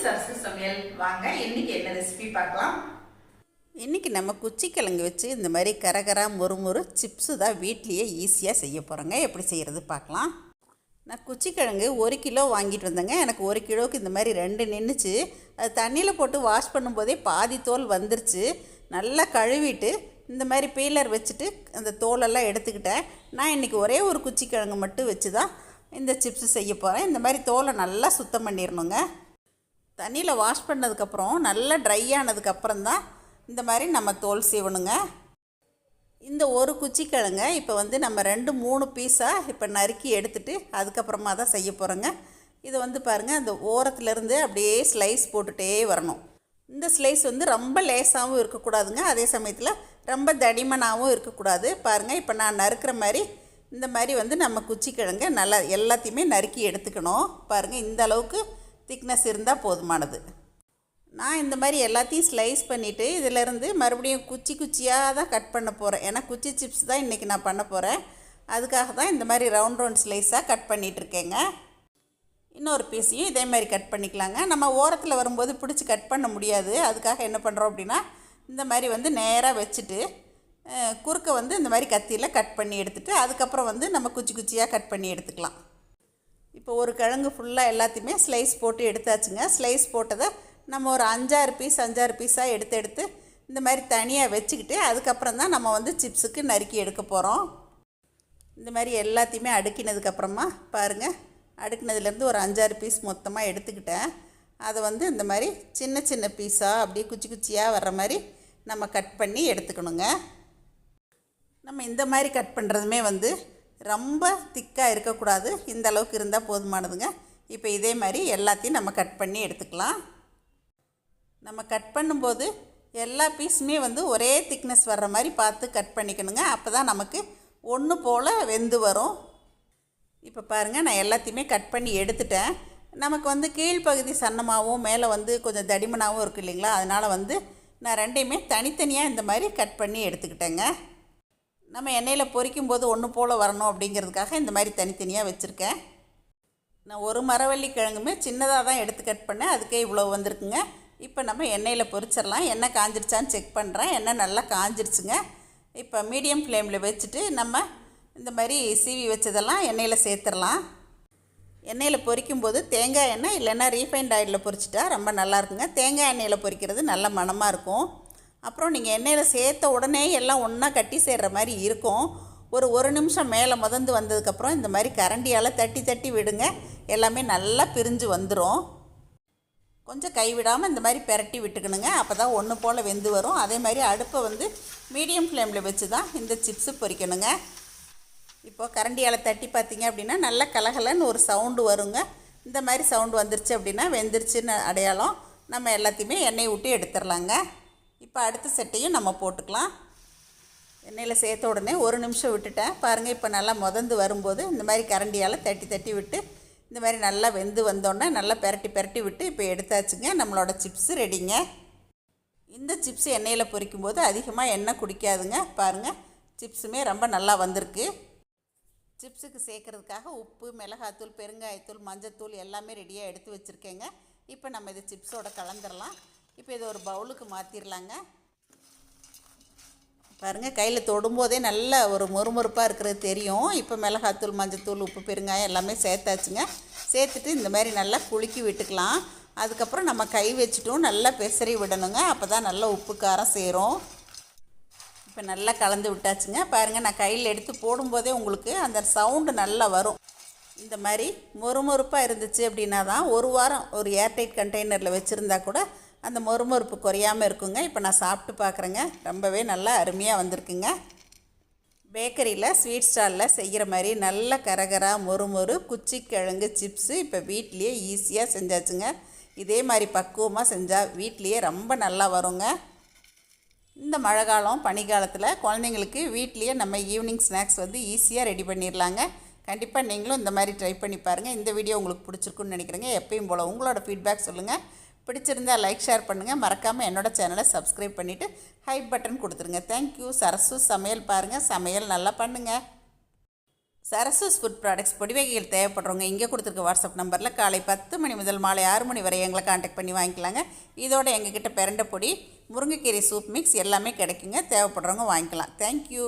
சரசு சமையல் வாங்க. இன்னைக்கு என்ன ரெசிபி பார்க்கலாம். இன்றைக்கி நம்ம குச்சிக்கிழங்கு வச்சு இந்த மாதிரி கரகரா மொறுமொறு சிப்ஸு தான் வீட்லேயே ஈஸியாக செய்ய போகிறோங்க. எப்படி செய்கிறது பார்க்கலாம். நான் குச்சிக்கிழங்கு 1 கிலோ வாங்கிட்டு வந்தேங்க. எனக்கு 1 கிலோவுக்கு இந்த மாதிரி 2 நின்றுச்சு. அது தண்ணியில் போட்டு வாஷ் பண்ணும்போதே பாதி தோல் வந்துருச்சு. நல்லா கழுவிட்டு இந்த மாதிரி பீலர் வச்சுட்டு அந்த தோலெல்லாம் எடுத்துக்கிட்டேன். நான் இன்றைக்கி ஒரே ஒரு குச்சிக்கிழங்கு மட்டும் வச்சு தான் இந்த சிப்ஸு செய்ய போகிறேன். இந்த மாதிரி தோலை நல்லா சுத்தம் பண்ணிடணுங்க. தண்ணியில் வாஷ் பண்ணதுக்கப்புறம் நல்லா ட்ரை ஆனதுக்கப்புறம் தான் இந்த மாதிரி நம்ம தோல் சீவணுங்க. இந்த ஒரு குச்சிக்கிழங்க இப்போ நம்ம 2-3 பீஸாக இப்போ நறுக்கி எடுத்துகிட்டு அதுக்கப்புறமா தான் செய்ய போகிறோங்க. இது பாருங்கள், அந்த ஓரத்துலேருந்து அப்படியே ஸ்லைஸ் போட்டுகிட்டே வரணும். இந்த ஸ்லைஸ் ரொம்ப லேசாகவும் இருக்கக்கூடாதுங்க, அதே சமயத்தில் ரொம்ப தடிமனாகவும் இருக்கக்கூடாது. பாருங்கள், இப்போ நான் நறுக்கிற மாதிரி இந்த மாதிரி நம்ம குச்சிக்கிழங்க நல்லா எல்லாத்தையுமே நறுக்கி எடுத்துக்கணும். பாருங்கள், இந்த அளவுக்கு திக்னஸ் இருந்தால் போதுமானது. நான் இந்த மாதிரி எல்லாத்தையும் ஸ்லைஸ் பண்ணிவிட்டு இதிலேருந்து மறுபடியும் குச்சியாக தான் கட் பண்ண போகிறேன். ஏன்னா குச்சி சிப்ஸ் தான் இன்றைக்கி நான் பண்ண போகிறேன். அதுக்காக தான் இந்த மாதிரி ரவுண்ட் ஸ்லைஸாக கட் பண்ணிகிட்ருக்கேங்க. இன்னொரு பீஸையும் இதே மாதிரி கட் பண்ணிக்கலாங்க. நம்ம ஓரத்தில் வரும்போது பிடிச்சி கட் பண்ண முடியாது. அதுக்காக என்ன பண்ணுறோம் அப்படின்னா, இந்த மாதிரி நேராக வச்சுட்டு குறுக்க இந்த மாதிரி கத்தியில் கட் பண்ணி எடுத்துகிட்டு அதுக்கப்புறம் நம்ம குச்சியாக கட் பண்ணி எடுத்துக்கலாம். இப்போ ஒரு கிழங்கு ஃபுல்லாக எல்லாத்தையுமே ஸ்லைஸ் போட்டு எடுத்தாச்சுங்க. ஸ்லைஸ் போட்டதை நம்ம ஒரு 5-6 பீஸாக எடுத்து இந்த மாதிரி தனியாக வச்சுக்கிட்டு அதுக்கப்புறம் தான் நம்ம சிப்ஸுக்கு நறுக்கி எடுக்க போகிறோம். இந்த மாதிரி எல்லாத்தையுமே அடுக்கினதுக்கப்புறமா பாருங்கள், அடுக்கினதுலேருந்து ஒரு 5-6 பீஸ் மொத்தமாக எடுத்துக்கிட்டேன். அதை இந்த மாதிரி சின்ன பீஸாக அப்படியே குச்சியாக வர்ற மாதிரி நம்ம கட் பண்ணி எடுத்துக்கணுங்க. நம்ம இந்த மாதிரி கட் பண்ணுறதுமே ரொம்ப திக்காக இருக்கக்கூடாது. இந்த அளவுக்கு இருந்தால் போதுமானதுங்க. இப்போ இதே மாதிரி எல்லாத்தையும் நம்ம கட் பண்ணி எடுத்துக்கலாம். நம்ம கட் பண்ணும்போது எல்லா பீஸுமே ஒரே திக்னஸ் வர்ற மாதிரி பார்த்து கட் பண்ணிக்கணுங்க. அப்போ தான் நமக்கு ஒன்று போல் வெந்து வரும். இப்போ பாருங்கள், நான் எல்லாத்தையுமே கட் பண்ணி எடுத்துட்டேன். நமக்கு கீழ்ப்பகுதி சன்னமாகவும் மேலே கொஞ்சம் தடிமனாகவும் இருக்குது இல்லைங்களா, அதனால் நான் ரெண்டையுமே தனித்தனியாக இந்த மாதிரி கட் பண்ணி எடுத்துக்கிட்டேங்க. நம்ம எண்ணெயில் பொரிக்கும் போது ஒன்று போல் வரணும் அப்படிங்கிறதுக்காக இந்த மாதிரி தனித்தனியாக வச்சுருக்கேன். நான் ஒரு மரவள்ளி கிழங்குமே சின்னதாக தான் எடுத்து கட் பண்ணேன். அதுக்கே இவ்வளோ வந்திருக்குங்க. இப்போ நம்ம எண்ணெயில் பொரிச்சிடலாம். எண்ணெய் காஞ்சிருச்சான்னு செக் பண்ணுறேன். எண்ணெய் நல்லா காஞ்சிருச்சுங்க. இப்போ மீடியம் ஃப்ளேமில் வச்சுட்டு நம்ம இந்த மாதிரி சீவி வச்சதெல்லாம் எண்ணெயில் சேர்த்துடலாம். எண்ணெயில் பொரிக்கும்போது தேங்காய் எண்ணெய் இல்லைன்னா ரீஃபைண்ட் ஆயிலில் பொரிச்சிட்டா ரொம்ப நல்லாயிருக்குங்க. தேங்காய் எண்ணெயில் பொரிக்கிறது நல்ல மணமாக இருக்கும். அப்புறம் நீங்கள் எண்ணெயில் சேர்த்த உடனே எல்லாம் ஒன்றா கட்டி சேர்கிற மாதிரி இருக்கும். ஒரு நிமிஷம் மேலே முதந்து வந்ததுக்கப்புறம் இந்த மாதிரி கரண்டியால் தட்டி விடுங்க. எல்லாமே நல்லா பிரிஞ்சு வந்துடும். கொஞ்சம் கைவிடாமல் இந்த மாதிரி பெரட்டி விட்டுக்கணுங்க. அப்போ தான் ஒன்று போல் வெந்து வரும். அதே மாதிரி அடுப்பை மீடியம் ஃப்ளேமில் வச்சு தான் இந்த சிப்ஸு பொரிக்கணுங்க. இப்போது கரண்டியால் தட்டி பார்த்திங்க அப்படின்னா நல்லா கலகலன்னு ஒரு சவுண்டு வருங்க. இந்த மாதிரி சவுண்டு வந்துருச்சு அப்படின்னா வெந்துருச்சுன்னு அடையாளம். நம்ம எல்லாத்தையுமே எண்ணெய் விட்டு எடுத்துடலாங்க. இப்போ அடுத்த செட்டையும் நம்ம போட்டுக்கலாம். எண்ணெயில் சேர்த்த உடனே ஒரு நிமிஷம் விட்டுட்டேன். பாருங்கள், இப்போ நல்லா முதந்து வரும்போது இந்த மாதிரி கரண்டியால் தட்டி விட்டு இந்த மாதிரி நல்லா வெந்து வந்தோடனே நல்லா பெரட்டி விட்டு இப்போ எடுத்தாச்சுங்க. நம்மளோட சிப்ஸு ரெடிங்க. இந்த சிப்ஸு எண்ணெயில் பொரிக்கும்போது அதிகமாக எண்ணெய் குடிக்காதுங்க. பாருங்கள், சிப்ஸுமே ரொம்ப நல்லா வந்திருக்கு. சிப்ஸுக்கு சேர்க்குறதுக்காக உப்பு, மிளகாத்தூள், பெருங்காயத்தூள், மஞ்சத்தூள் எல்லாமே ரெடியாக எடுத்து வச்சுருக்கேங்க. இப்போ நம்ம இது சிப்ஸோட கலந்துடலாம். இப்போ இது ஒரு பவுலுக்கு மாற்றிடலாங்க. பாருங்கள், கையில் தொடும்போதே நல்ல ஒரு மொறுமொறுப்பாக இருக்கிறது தெரியும். இப்போ மிளகாத்தூள், மஞ்சத்தூள், உப்பு, பெருங்காயம் எல்லாமே சேர்த்தாச்சுங்க. சேர்த்துட்டு இந்த மாதிரி நல்லா குலுக்கி விட்டுக்கலாம். அதுக்கப்புறம் நம்ம கை வச்சுட்டும் நல்லா பெசரி விடணுங்க. அப்போ தான் நல்லா உப்பு காரம் சேரும். இப்போ நல்லா கலந்து விட்டாச்சுங்க. பாருங்கள், நான் கையில் எடுத்து போடும்போதே உங்களுக்கு அந்த சவுண்டு நல்லா வரும். இந்த மாதிரி மொறுமொறுப்பாக இருந்துச்சு அப்படின்னா தான் ஒரு வாரம் ஒரு ஏர்டைட் கண்டெய்னரில் வச்சுருந்தா கூட அந்த மொறுமொறுப்பு குறையாமல் இருக்குங்க. இப்போ நான் சாப்பிட்டு பார்க்குறேங்க. ரொம்பவே நல்லா அருமையாக வந்திருக்குங்க. பேக்கரியில் ஸ்வீட் ஸ்டாலில் செய்கிற மாதிரி நல்ல கரகரா மொறுமொறு குச்சிக்கிழங்கு சிப்ஸு இப்போ வீட்லேயே ஈஸியாக செஞ்சாச்சுங்க. இதே மாதிரி பக்குவமாக செஞ்சால் வீட்லேயே ரொம்ப நல்லா வருங்க. இந்த மழை காலம், பனிக்காலத்தில் குழந்தைங்களுக்கு வீட்லேயே நம்ம ஈவினிங் ஸ்நாக்ஸ் ஈஸியாக ரெடி பண்ணிடலாங்க. கண்டிப்பாக நீங்களும் இந்த மாதிரி ட்ரை பண்ணி பாருங்கள். இந்த வீடியோ உங்களுக்கு பிடிச்சிருக்குன்னு நினைக்கிறேங்க. எப்பயும் போல் உங்களோட ஃபீட்பேக் சொல்லுங்கள். பிடிச்சிருந்தால் லைக், ஷேர் பண்ணுங்கள். மறக்காமல் என்னோடய சேனலை சப்ஸ்கிரைப் பண்ணிவிட்டு ஹை பட்டன் கொடுத்துருங்க. தேங்க்யூ. சரசு சமையல் பாருங்கள். சமையல் நல்லா பண்ணுங்கள். சரசஸ் ஃபுட் ப்ராடக்ட்ஸ் பொடி வகைகள் தேவைப்படுறவங்க இங்கே கொடுத்துருக்க வாட்ஸ்அப் நம்பரில் காலை 10 மணி முதல் மாலை 6 மணி வரை எங்களை காண்டாக்ட் பண்ணி வாங்கிக்கலாங்க. இதோட எங்ககிட்ட பிரண்டை பொடி, முருங்கைக்கீரை சூப் மிக்ஸ் எல்லாமே கிடைக்குங்க. தேவைப்படுறவங்க வாங்கிக்கலாம். தேங்க்யூ.